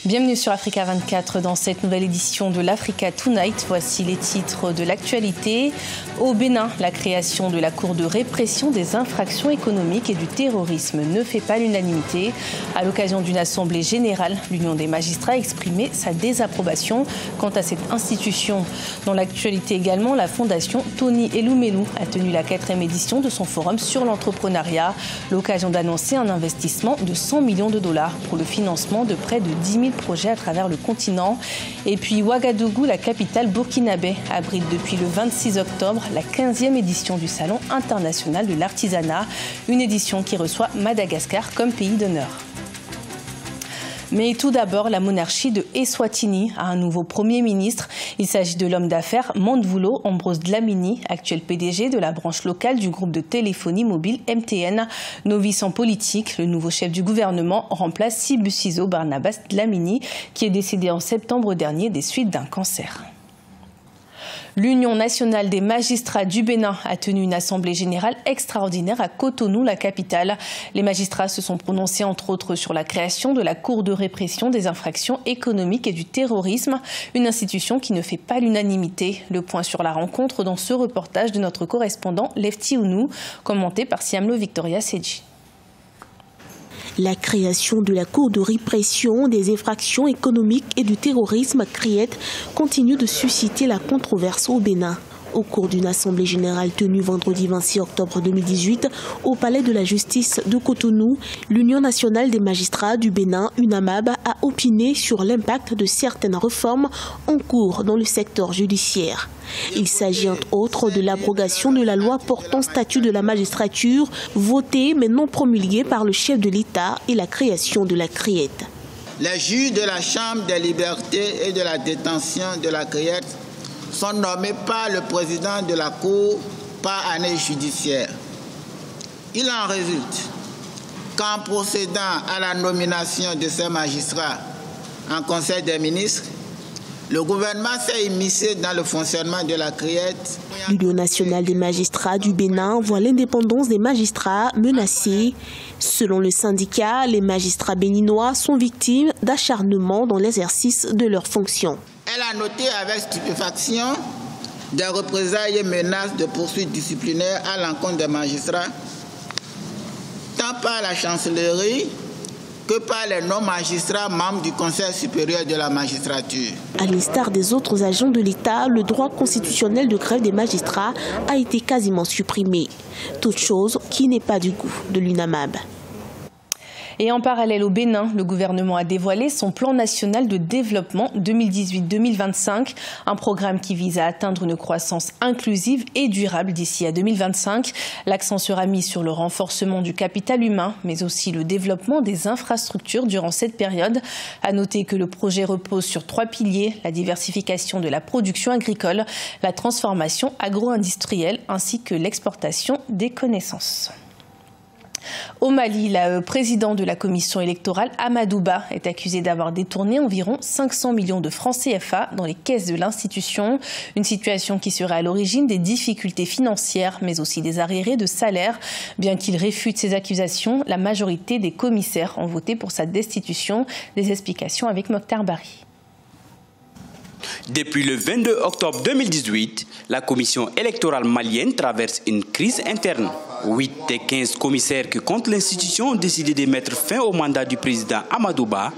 Bienvenue sur Africa 24 dans cette nouvelle édition de l'Africa Tonight. Voici les titres de l'actualité. Au Bénin, la création de la Cour de répression des infractions économiques et du terrorisme ne fait pas l'unanimité. À l'occasion d'une assemblée générale, l'Union des magistrats a exprimé sa désapprobation quant à cette institution. Dans l'actualité également, la fondation Tony Elumelu a tenu la 4e édition de son forum sur l'entrepreneuriat. L'occasion d'annoncer un investissement de 100 millions de dollars pour le financement de près de 10 000 projets à travers le continent. Et puis Ouagadougou, la capitale burkinabé, abrite depuis le 26 octobre la 15e édition du Salon international de l'artisanat, une édition qui reçoit Madagascar comme pays d'honneur. Mais tout d'abord, la monarchie de Eswatini a un nouveau Premier ministre. Il s'agit de l'homme d'affaires Mandvulo Ambrose Dlamini, actuel PDG de la branche locale du groupe de téléphonie mobile MTN. Novice en politique, le nouveau chef du gouvernement remplace Sibusiso Barnabas Dlamini, qui est décédé en septembre dernier des suites d'un cancer. L'Union nationale des magistrats du Bénin a tenu une assemblée générale extraordinaire à Cotonou, la capitale. Les magistrats se sont prononcés entre autres sur la création de la Cour de répression des infractions économiques et du terrorisme, une institution qui ne fait pas l'unanimité. Le point sur la rencontre dans ce reportage de notre correspondant Lefty Ounou, commenté par Siamlo Victoria Seji. La création de la Cour de répression des infractions économiques et du terrorisme, CRIET, continue de susciter la controverse au Bénin. Au cours d'une assemblée générale tenue vendredi 26 octobre 2018 au Palais de la Justice de Cotonou, l'Union nationale des magistrats du Bénin, UNAMAB, a opiné sur l'impact de certaines réformes en cours dans le secteur judiciaire. Il s'agit entre autres de l'abrogation de la loi portant statut de la magistrature, votée mais non promulguée par le chef de l'État, et la création de la CRIET. Les juges de la Chambre des libertés et de la détention de la CRIET sont nommés par le président de la Cour par année judiciaire. Il en résulte qu'en procédant à la nomination de ces magistrats en Conseil des ministres, le gouvernement s'est immiscé dans le fonctionnement de la CRIET. L'Union nationale des magistrats du Bénin voit l'indépendance des magistrats menacée. Selon le syndicat, les magistrats béninois sont victimes d'acharnement dans l'exercice de leurs fonctions. Elle a noté avec stupéfaction des représailles et menaces de poursuites disciplinaires à l'encontre des magistrats, tant par la chancellerie que par les non-magistrats membres du Conseil supérieur de la magistrature. À l'instar des autres agents de l'État, le droit constitutionnel de grève des magistrats a été quasiment supprimé. Toute chose qui n'est pas du goût de l'UNAMAB. Et en parallèle au Bénin, le gouvernement a dévoilé son plan national de développement 2018-2025, un programme qui vise à atteindre une croissance inclusive et durable d'ici à 2025. L'accent sera mis sur le renforcement du capital humain, mais aussi le développement des infrastructures durant cette période. À noter que le projet repose sur 3 piliers, la diversification de la production agricole, la transformation agro-industrielle ainsi que l'exportation des connaissances. Au Mali, le président de la commission électorale, Amadou Ba, est accusé d'avoir détourné environ 500 millions de francs CFA dans les caisses de l'institution. Une situation qui serait à l'origine des difficultés financières, mais aussi des arriérés de salaire. Bien qu'il réfute ces accusations, la majorité des commissaires ont voté pour sa destitution. Des explications avec Mokhtar Bari. Depuis le 22 octobre 2018, la commission électorale malienne traverse une crise interne. 8 des 15 commissaires qui comptent l'institution ont décidé de mettre fin au mandat du président Amadou Ba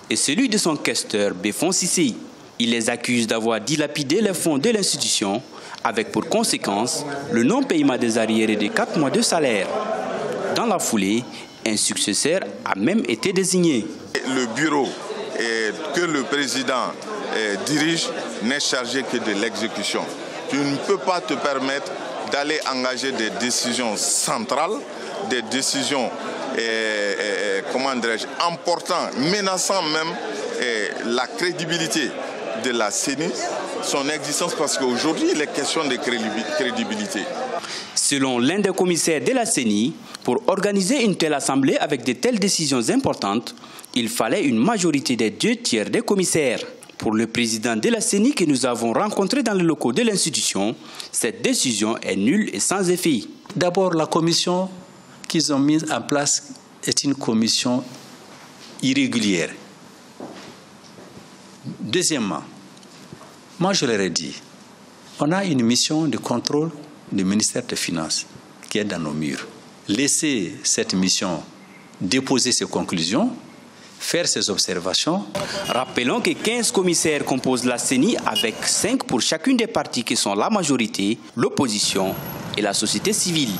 et celui de son questeur Befon Sissi. Il les accuse d'avoir dilapidé les fonds de l'institution, avec pour conséquence le non-paiement des arriérés de 4 mois de salaire. Dans la foulée, un successeur a même été désigné. Le bureau que le président dirige n'est chargé que de l'exécution. Tu ne peux pas te permettre d'aller engager des décisions centrales, des décisions importantes, menaçant même la crédibilité de la CENI, son existence, parce qu'aujourd'hui il est question de crédibilité. Selon l'un des commissaires de la CENI, pour organiser une telle assemblée avec de telles décisions importantes, il fallait une majorité des 2/3 des commissaires. Pour le président de la CENI que nous avons rencontré dans les locaux de l'institution, cette décision est nulle et sans effet. D'abord, la commission qu'ils ont mise en place est une commission irrégulière. Deuxièmement, moi je leur ai dit, on a une mission de contrôle du ministère des Finances qui est dans nos murs. Laissez cette mission déposer ses conclusions, faire ses observations. Rappelons que 15 commissaires composent la CENI avec 5 pour chacune des parties qui sont la majorité, l'opposition et la société civile.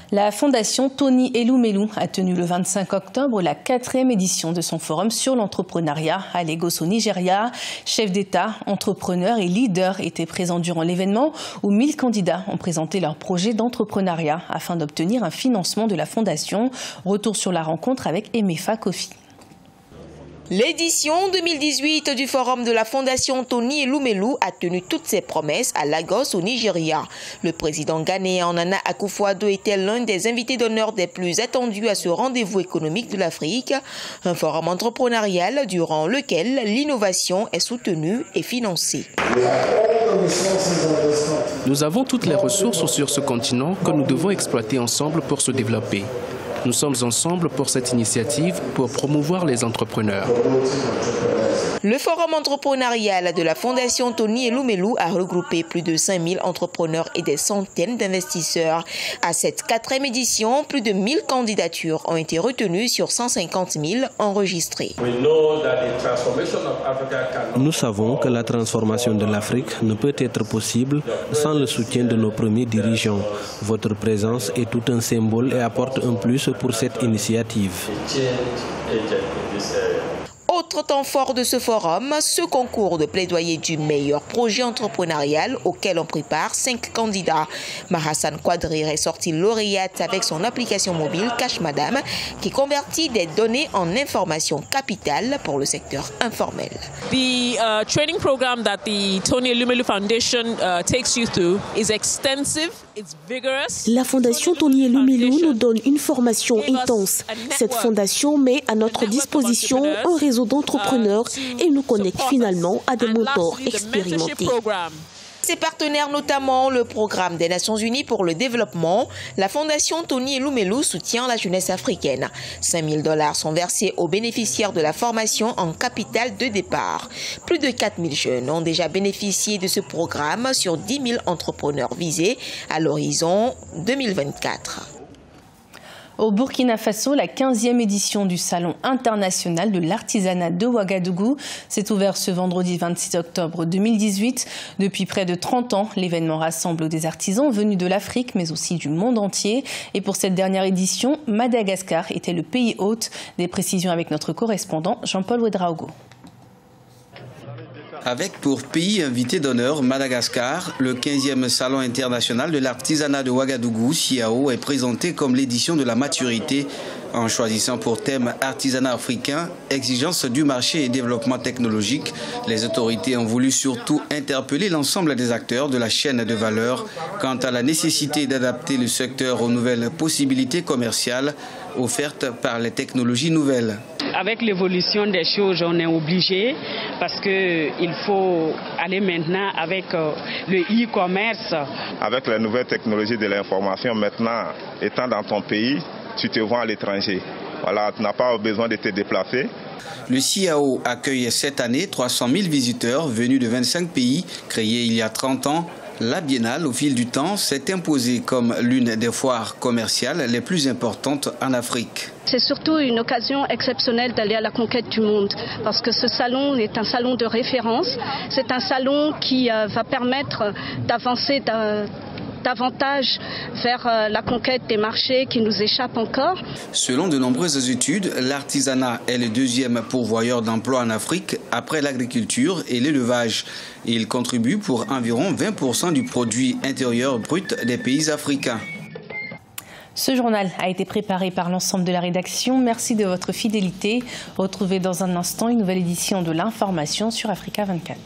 La fondation Tony Elumelu a tenu le 25 octobre la 4e édition de son forum sur l'entrepreneuriat à Lagos au Nigeria. Chefs d'État, entrepreneurs et leaders étaient présents durant l'événement où 1000 candidats ont présenté leur projet d'entrepreneuriat afin d'obtenir un financement de la fondation. Retour sur la rencontre avec Emefa Kofi. L'édition 2018 du Forum de la Fondation Tony Elumelu a tenu toutes ses promesses à Lagos au Nigeria. Le président ghanéen Nana Akufo-Addo était l'un des invités d'honneur des plus attendus à ce rendez-vous économique de l'Afrique, un forum entrepreneurial durant lequel l'innovation est soutenue et financée. Nous avons toutes les ressources sur ce continent que nous devons exploiter ensemble pour se développer. Nous sommes ensemble pour cette initiative pour promouvoir les entrepreneurs. Le forum entrepreneurial de la Fondation Tony Elumelu a regroupé plus de 5000 entrepreneurs et des centaines d'investisseurs. À cette 4e édition, plus de 1000 candidatures ont été retenues sur 150 000 enregistrées. Nous savons que la transformation de l'Afrique ne peut être possible sans le soutien de nos premiers dirigeants. Votre présence est tout un symbole et apporte un plus pour cette initiative. Autre temps fort de ce forum, ce concours de plaidoyer du meilleur projet entrepreneurial auquel ont pris part 5 candidats. Mahassan Quadrir est sorti lauréate avec son application mobile Cash Madame qui convertit des données en informations capitales pour le secteur informel. The training program that the Tony Elumelu Foundation takes you through is extensive. La fondation Tony Elumelu nous donne une formation intense. Cette fondation met à notre disposition un réseau d'entrepreneurs et nous connecte finalement à des mentors expérimentés. Ses partenaires, notamment le Programme des Nations Unies pour le développement, la Fondation Tony Elumelu soutient la jeunesse africaine. 5 000 $ sont versés aux bénéficiaires de la formation en capital de départ. Plus de 4 000 jeunes ont déjà bénéficié de ce programme sur 10 000 entrepreneurs visés à l'horizon 2024. Au Burkina Faso, la 15e édition du Salon international de l'artisanat de Ouagadougou s'est ouverte ce vendredi 26 octobre 2018. Depuis près de 30 ans, l'événement rassemble des artisans venus de l'Afrique, mais aussi du monde entier. Et pour cette dernière édition, Madagascar était le pays hôte. Des précisions avec notre correspondant Jean-Paul Ouedraogo. Avec pour pays invité d'honneur Madagascar, le 15e Salon international de l'artisanat de Ouagadougou, SIAO, est présenté comme l'édition de la maturité en choisissant pour thème artisanat africain, exigence du marché et développement technologique. Les autorités ont voulu surtout interpeller l'ensemble des acteurs de la chaîne de valeur quant à la nécessité d'adapter le secteur aux nouvelles possibilités commerciales offertes par les technologies nouvelles. Avec l'évolution des choses, on est obligé parce qu'il faut aller maintenant avec le e-commerce. Avec la nouvelle technologie de l'information, maintenant, étant dans ton pays, tu te vends à l'étranger. Voilà, tu n'as pas besoin de te déplacer. Le SIAO accueille cette année 300 000 visiteurs venus de 25 pays, créés il y a 30 ans. La biennale, au fil du temps, s'est imposée comme l'une des foires commerciales les plus importantes en Afrique. C'est surtout une occasion exceptionnelle d'aller à la conquête du monde parce que ce salon est un salon de référence. C'est un salon qui va permettre d'avancer davantage vers la conquête des marchés qui nous échappent encore. Selon de nombreuses études, l'artisanat est le deuxième pourvoyeur d'emplois en Afrique après l'agriculture et l'élevage. Il contribue pour environ 20% du produit intérieur brut des pays africains. Ce journal a été préparé par l'ensemble de la rédaction. Merci de votre fidélité. Retrouvez dans un instant une nouvelle édition de l'information sur Africa 24.